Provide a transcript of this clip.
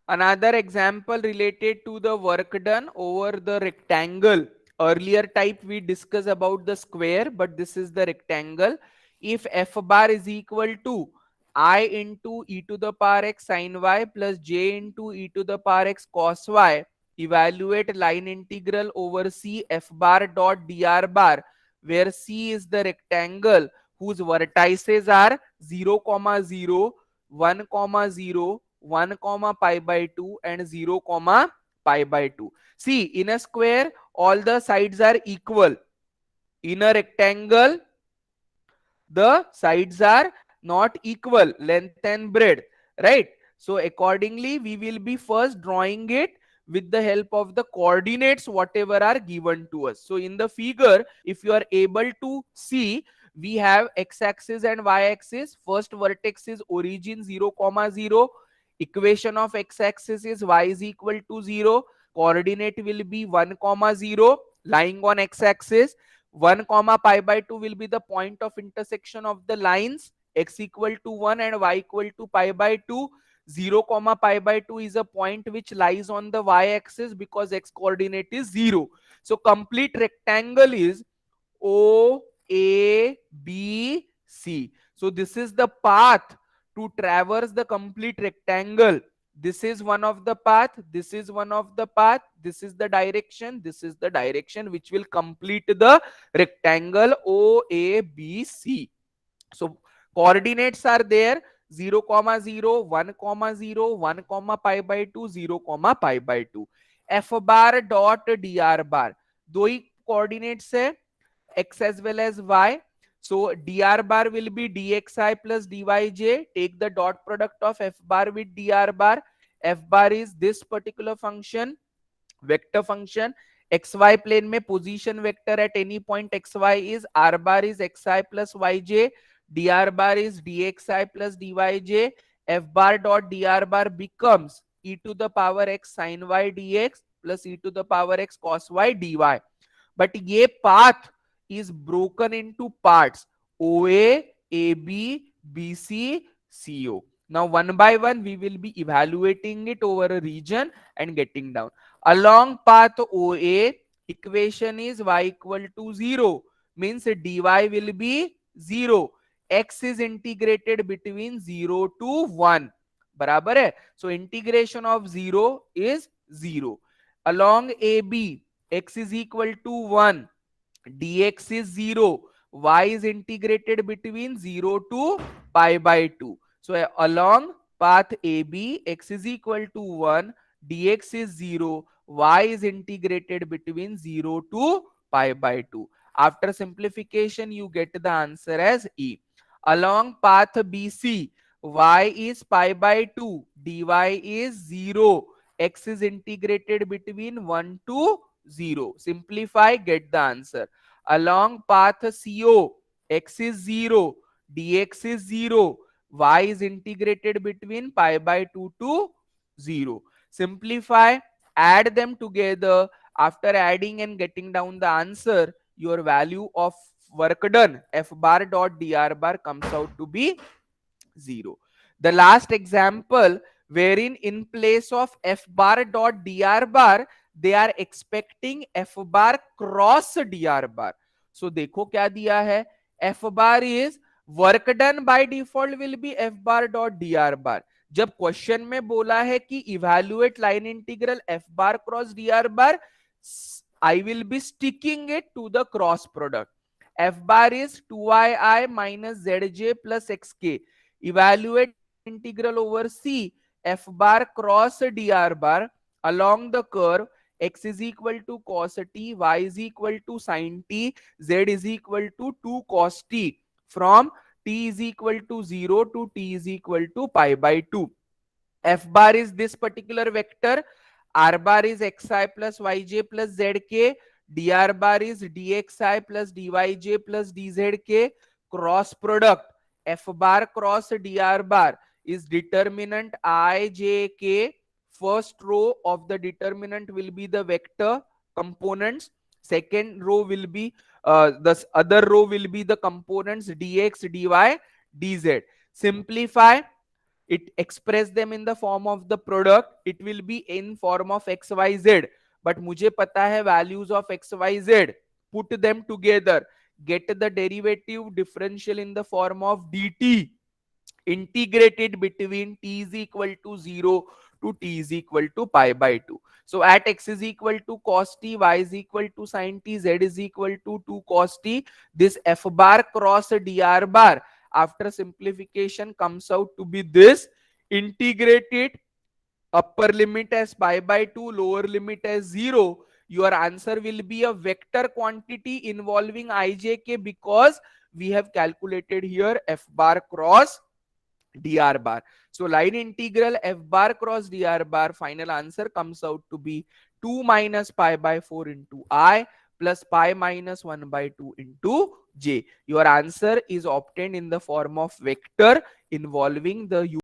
Another example related to the work done over the rectangle. Earlier type we discussed about the square, but this is the rectangle. If f bar is equal to I into e to the power x sin y plus j into e to the power x cos y, evaluate line integral over c f bar dot dr bar, where c is the rectangle whose vertices are 0 comma 0, 1 comma 0, 1 comma pi by 2 and 0 comma pi by 2. See, in a square all the sides are equal. In a rectangle the sides are not equal, length and breadth, right? So accordingly we will be first drawing it with the help of the coordinates whatever are given to us. So in the figure, if you are able to see, we have x-axis and y-axis. First vertex is origin 0 comma 0. Equation of x-axis is y is equal to 0. Coordinate will be 1 comma 0 lying on x-axis. 1 comma pi by 2 will be the point of intersection of the lines x equal to 1 and y equal to pi by 2. 0 comma pi by 2 is a point which lies on the y axis because x coordinate is 0. So complete rectangle is O A B C. So this is the path to traverse the complete rectangle. This is one of the path, this is one of the path, this is the direction, this is the direction which will complete the rectangle OABC. So coordinates are there: 0 comma 0, 1 comma 0, 1 comma pi by 2, 0 comma pi by 2. F bar dot dr bar, दो ही coordinates है, x as well as y. So dr bar will be dxi plus dyj. Take the dot product of f bar with dr bar. F bar is this particular function, vector function. xy plane में position vector at any point xy is r bar is xi plus yj. dr bar is dxi plus dyj. F bar dot dr bar becomes e to the power x sin y dx plus e to the power x cos y dy. But ये path is broken into parts: OA, AB, BC, CO. Now one by one we will be evaluating it over a region and getting down. Along path OA, equation is y equal to 0, means dy will be 0. X is integrated between 0 to 1. बराबर है. So integration of 0 is 0. Along AB, x is equal to 1, dx is 0, y is integrated between 0 to pi by 2. So along path AB, x is equal to 1, dx is 0, y is integrated between 0 to pi by 2. After simplification, you get the answer as E. Along path BC, y is pi by 2, dy is 0, x is integrated between 1 to 0. Simplify, get the answer. Along path CO, x is 0, dx is 0, y is integrated between pi by 2 to 0. Simplify, add them together. After adding and getting down the answer, your value of work done f bar dot dr bar comes out to be 0. The last example, wherein in place of f bar dot dr bar they are expecting f bar cross dr bar. So देखो क्या दिया है, f bar is work done by default will be f bar dot dr bar. जब question में बोला है कि evaluate line integral f bar cross dr bar, I will be sticking it to the cross product. F bar is 2ii minus zj plus xk. Evaluate line integral over C f bar cross dr bar along the curve x is equal to cos t, y is equal to sin t, z is equal to 2 cos t from t is equal to 0 to t is equal to pi by 2. F bar is this particular vector, r bar is xi plus yj plus zk, dr bar is dxi plus dyj plus dzk. Cross product f bar cross dr bar is determinant I, j, k. First row of the determinant will be the vector components. Second row will be the other row will be the components dx, dy, dz. Simplify. it express them in the form of the product, it will be in form of xyz. But मुझे पता है values of xyz, put them together, get the derivative differential in the form of dt, integrated between t is equal to 0 to t is equal to pi by 2. So at x is equal to cos t, y is equal to sin t, z is equal to 2 cos t, this f bar cross dr bar after simplification comes out to be this. Integrated, upper limit as pi by 2, lower limit as 0. Your answer will be a vector quantity involving ijk, because we have calculated here f bar cross dr bar. So line integral f bar cross dr bar, final answer comes out to be 2 minus pi by 4 into I plus pi minus 1 by 2 into j. Your answer is obtained in the form of vector involving the